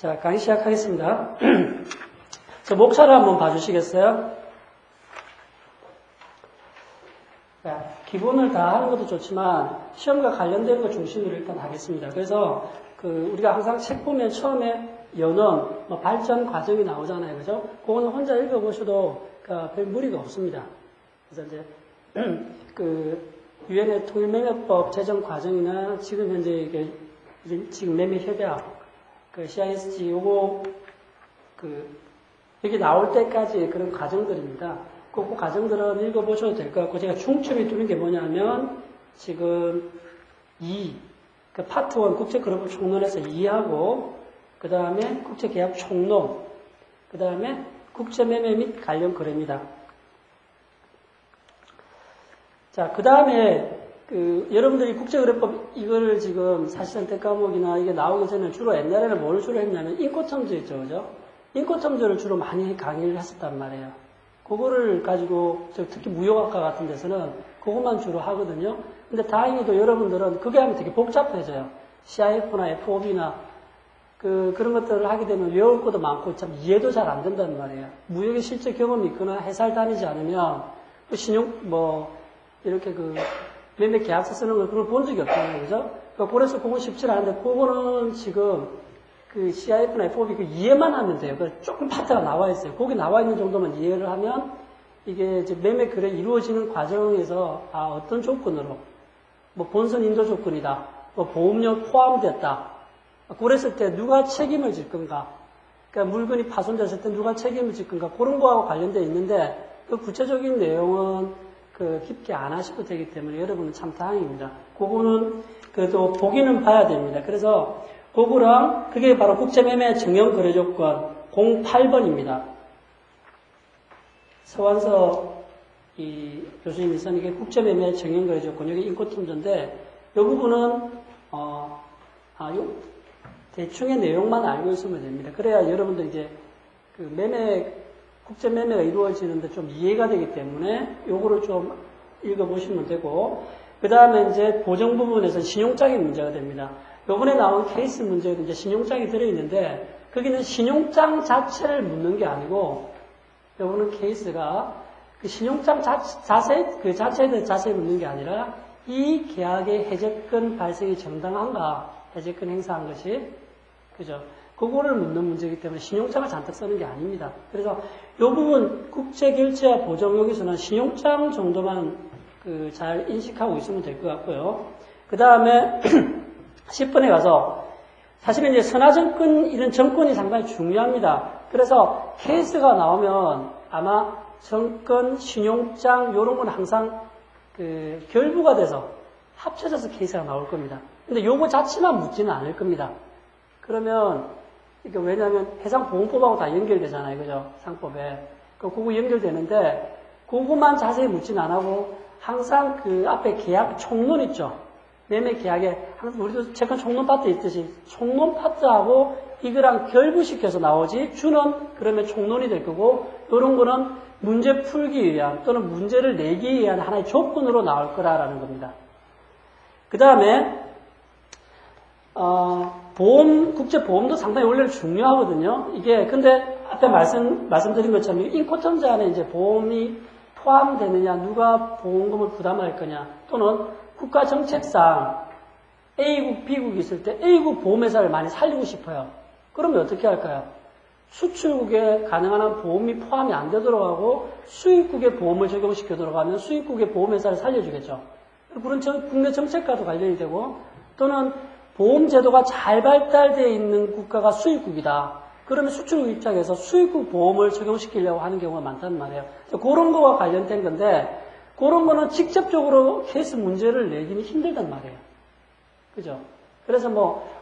자, 강의 시작하겠습니다. 저 목차를 한번 봐주시겠어요? 자, 기본을 다 하는 것도 좋지만 시험과 관련된 것 중심으로 일단 하겠습니다. 그래서 우리가 항상 책 보면 처음에 연원, 발전 과정이 나오잖아요. 그죠? 그거는 혼자 읽어보셔도 별 무리가 없습니다. 그래서 이제 유엔의 통일매매법 제정 과정이나 지금 현재 이게 지금 매매협약 CISG 요거 여기 나올 때까지 그런 과정들입니다. 그 과정들은 읽어보셔도 될 것 같고, 제가 중점이 두는 게 뭐냐면 지금 파트 1 국제그룹 총론에서 2하고 그 다음에 국제계약 총론, 그 다음에 국제매매 및 관련 거래입니다. 자, 그 다음에 여러분들이 국제거래법 이걸 지금 사실상태 과목이나 이게 나오기 전에 주로 옛날에는 뭘 주로 했냐면 인코텀즈 있죠, 그죠? 인코텀즈를 주로 많이 강의를 했었단 말이에요. 그거를 가지고 특히 무역학과 같은 데서는 그것만 주로 하거든요. 근데 다행히도 여러분들은 그게 하면 되게 복잡해져요. CIF나 FOB나 그런 것들을 하게 되면 외울 것도 많고 참 이해도 잘 안 된단 말이에요. 무역의 실제 경험이 있거나 회사를 다니지 않으면 이렇게 매매 계약서 쓰는 걸 그걸 본 적이 없잖아요. 그죠? 그래서 그건 쉽지 않은데, 그거는 지금 CIF나 FOB 이해만 하면 돼요. 조금 파트가 나와 있어요. 거기 나와 있는 정도만 이해를 하면 이게 이제 매매 거래 이루어지는 과정에서 어떤 조건으로 본선 인도 조건이다. 보험료 포함됐다. 그랬을 때 누가 책임을 질 건가? 그러니까 물건이 파손됐을 때 누가 책임을 질 건가? 그런 거하고 관련되어 있는데 그 구체적인 내용은 깊게 안 하셔도 되기 때문에 여러분은 참 다행입니다. 그거는 그래도 보기는 봐야 됩니다. 그래서 그거랑 그게 바로 국제매매 정형거래조건 08번입니다. 서완서 교수님이 쓴 이게 국제매매 정형거래조건, 여기 인코텀즈인데 이 부분은 대충의 내용만 알고 있으면 됩니다. 그래야 여러분들 이제 국제매매가 이루어지는데 좀 이해가 되기 때문에 요거를 좀 읽어보시면 되고, 그 다음에 이제 보정 부분에서 신용장이 문제가 됩니다. 요번에 나온 케이스 문제에도 이제 신용장이 들어있는데, 거기는 신용장 자체를 묻는 게 아니고, 요거는 케이스가 신용장 자체에 대해 자세히 묻는 게 아니라, 이 계약의 해제권 발생이 정당한가, 해제권 행사한 것이, 그죠? 그거를 묻는 문제이기 때문에 신용장을 잔뜩 쓰는 게 아닙니다. 그래서 이 부분 국제결제와 보정 여기서는 신용장 정도만 잘 인식하고 있으면 될 것 같고요. 그 다음에 10번에 가서 사실은 이제 선화증권 이런 정권이 상당히 중요합니다. 그래서 케이스가 나오면 아마 정권, 신용장 이런 건 항상 결부가 돼서 합쳐져서 케이스가 나올 겁니다. 근데 요거 자체만 묻지는 않을 겁니다. 그러면 왜냐하면 해상보험법하고 다 연결되잖아요. 그죠? 상법에. 그거 연결되는데, 그거만 자세히 묻진 안 하고, 항상 앞에 계약 총론 있죠? 매매 계약에, 항상 우리도 채권 총론 파트 있듯이, 총론 파트하고 이거랑 결부시켜서 나오지, 주는 그러면 총론이 될 거고, 이런 거는 문제 풀기 위한, 또는 문제를 내기 위한 하나의 조건으로 나올 거라라는 겁니다. 그 다음에, 국제보험도 상당히 원래는 중요하거든요. 이게, 근데, 앞에 말씀드린 것처럼, 인코텀즈 안에 이제 보험이 포함되느냐, 누가 보험금을 부담할 거냐, 또는 국가정책상 A국, B국이 있을 때 A국 보험회사를 많이 살리고 싶어요. 그러면 어떻게 할까요? 수출국에 가능한 한 보험이 포함이 안 되도록 하고, 수입국에 보험을 적용시키도록 하면 수입국의 보험회사를 살려주겠죠. 그런 국내 정책과도 관련이 되고, 또는 보험제도가 잘 발달되어 있는 국가가 수입국이다. 그러면 수출국 입장에서 수입국 보험을 적용시키려고 하는 경우가 많단 말이에요. 그런 거와 관련된 건데, 그런 거는 직접적으로 케이스 문제를 내기는 힘들단 말이에요. 그죠? 그래서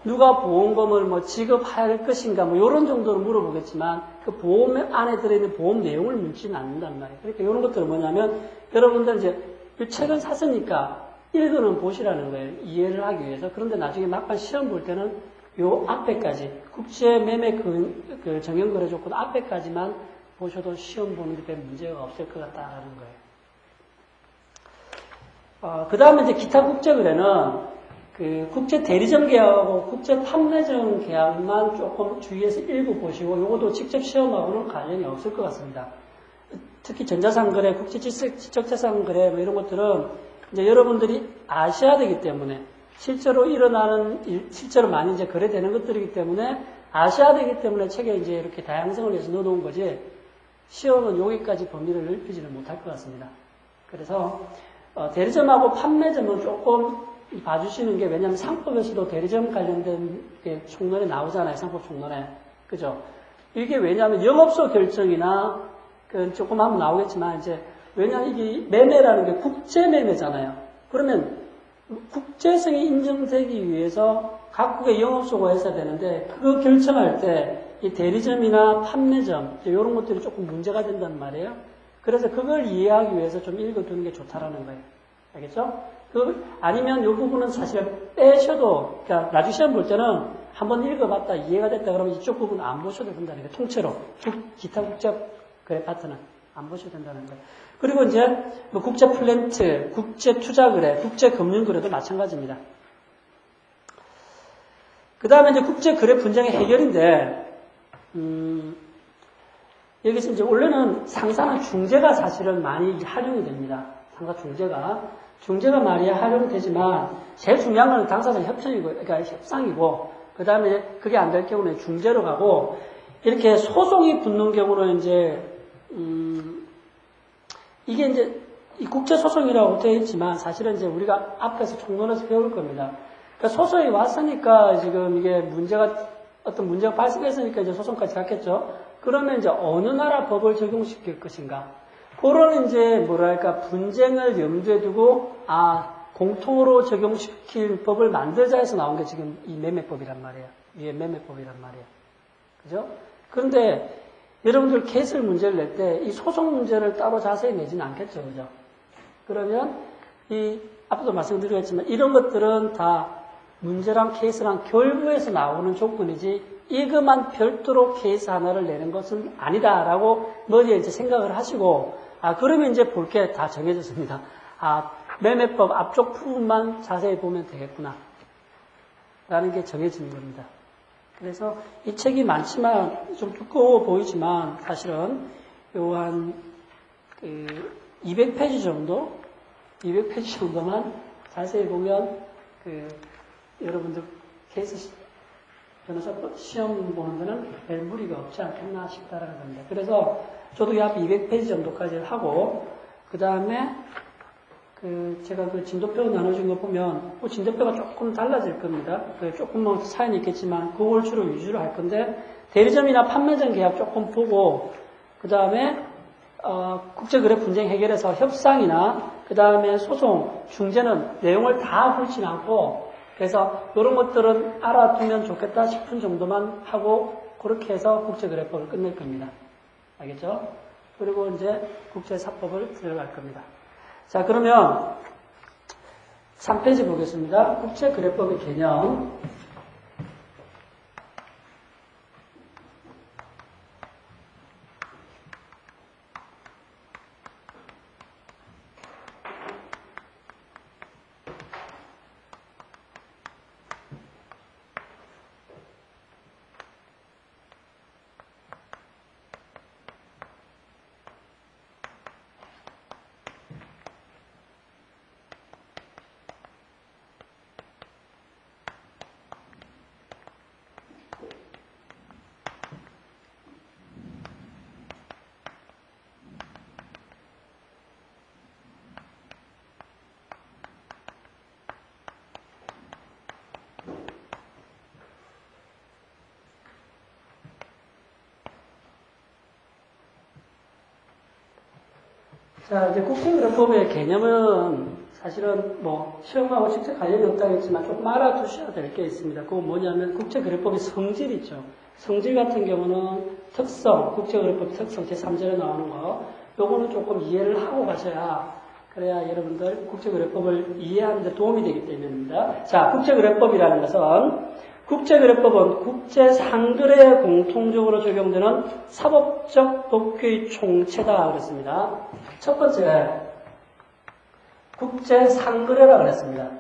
누가 보험금을 지급할 것인가, 이런 정도로 물어보겠지만, 그 보험 안에 들어있는 보험 내용을 묻지는 않는단 말이에요. 그러니까 이런 것들은 뭐냐면, 여러분들 이제 이 책을 샀으니까, 읽어는 보시라는 거예요. 이해를 하기 위해서. 그런데 나중에 막판 시험 볼 때는 요 앞에까지, 국제매매 정형거래 조건 앞에까지만 보셔도 시험 보는 데 별 문제가 없을 것 같다라는 거예요. 그 다음에 이제 기타 국제거래는 그 국제 대리점 계약하고 국제 판매점 계약만 조금 주의해서 읽어보시고 요것도 직접 시험하고는 관련이 없을 것 같습니다. 특히 전자상거래, 국제지적재산거래 뭐 이런 것들은 이제 여러분들이 아셔야 되기 때문에 실제로 일어나는 실제로 많이 이제 거래되는 것들이기 때문에 아셔야 되기 때문에 책에 이제 이렇게 다양성을 위해서 넣어놓은 거지 시험은 여기까지 범위를 넓히지는 못할 것 같습니다. 그래서 대리점하고 판매점은 조금 봐주시는 게 왜냐하면 상법에서도 대리점 관련된 게 총론에 나오잖아요. 상법 총론에. 그죠? 이게 왜냐하면 영업소 결정이나 조금 하면 나오겠지만 이제 왜냐하면 이게 매매라는 게 국제 매매잖아요. 그러면 국제성이 인정되기 위해서 각국의 영업소가 있어야 되는데 그거 결정할 때 이 대리점이나 판매점 이런 것들이 조금 문제가 된단 말이에요. 그래서 그걸 이해하기 위해서 좀 읽어두는 게 좋다라는 거예요. 알겠죠? 아니면 이 부분은 사실 빼셔도, 그러니까 나중 시험 볼 때는 한번 읽어봤다, 이해가 됐다 그러면 이쪽 부분 안 보셔도 된다는 거예요. 통째로. 기타 국제 거래 파트는 안 보셔도 된다는 거예요. 그리고 이제 뭐 국제 플랜트, 국제 투자 거래, 국제 금융 거래도 마찬가지입니다. 그 다음에 이제 국제 거래 분쟁의 해결인데, 여기서 이제 원래는 상사는 중재가 사실은 많이 활용이 됩니다. 상사 중재가 많이 활용되지만 제일 중요한 건 당사자 협정이고, 그러니까 협상이고, 그 다음에 그게 안 될 경우는 중재로 가고, 이렇게 소송이 붙는 경우는 이제 이게 이제 이 국제 소송이라고 되어 있지만 사실은 이제 우리가 앞에서 총론에서 배울 겁니다. 그러니까 소송이 왔으니까 지금 이게 어떤 문제가 발생했으니까 이제 소송까지 갔겠죠. 그러면 이제 어느 나라 법을 적용시킬 것인가. 그런 이제 뭐랄까 분쟁을 염두에 두고 공통으로 적용시킬 법을 만들자 해서 나온 게 지금 이 매매법이란 말이에요. 위에 매매법이란 말이에요. 그죠? 그런데 여러분들 케이스 문제를 낼 때 이 소송 문제를 따로 자세히 내지는 않겠죠. 그죠? 그러면 앞서도 말씀드렸지만 이런 것들은 다 문제랑 케이스랑 결부해서 나오는 조건이지 이것만 별도로 케이스 하나를 내는 것은 아니다라고 머리에 이제 생각을 하시고 그러면 이제 볼 게 다 정해졌습니다. 매매법 앞쪽 부분만 자세히 보면 되겠구나 라는 게 정해지는 겁니다. 그래서 이 책이 많지만 좀 두꺼워 보이지만 사실은 요 한 200페이지 정도만 자세히 보면 여러분들 케이스 변호사법 시험 보는 데는 별 무리가 없지 않겠나 싶다라는 겁니다. 그래서 저도 약 200페이지 정도까지 하고 그 다음에 제가 진도표 나눠준 거 보면 진도표가 조금 달라질 겁니다. 조금 뭐 차이는 있겠지만 그걸 위주로 할 건데 대리점이나 판매점 계약 조금 보고 그 다음에 국제거래 분쟁 해결에서 협상이나 그 다음에 소송, 중재는 내용을 다 훑진 않고 그래서 이런 것들은 알아두면 좋겠다 싶은 정도만 하고 그렇게 해서 국제거래법을 끝낼 겁니다. 알겠죠? 그리고 이제 국제사법을 들어갈 겁니다. 자, 그러면 3페이지 보겠습니다. 국제거래법의 개념. 자, 이제 국제거래법의 개념은 사실은 뭐 시험하고 직접 관련이 없다고 했지만 조금 알아두셔야 될 게 있습니다. 그거 뭐냐면 국제거래법의 성질 있죠. 성질 같은 경우는 특성, 국제거래법 특성 제3절에 나오는 거 요거는 조금 이해를 하고 가셔야 그래야 여러분들 국제거래법을 이해하는 데 도움이 되기 때문입니다. 자, 국제거래법이라는 것은 국제거래법은 국제상거래에 공통적으로 적용되는 사법적 법규의 총체다 그랬습니다. 첫 번째 국제상거래라고 그랬습니다.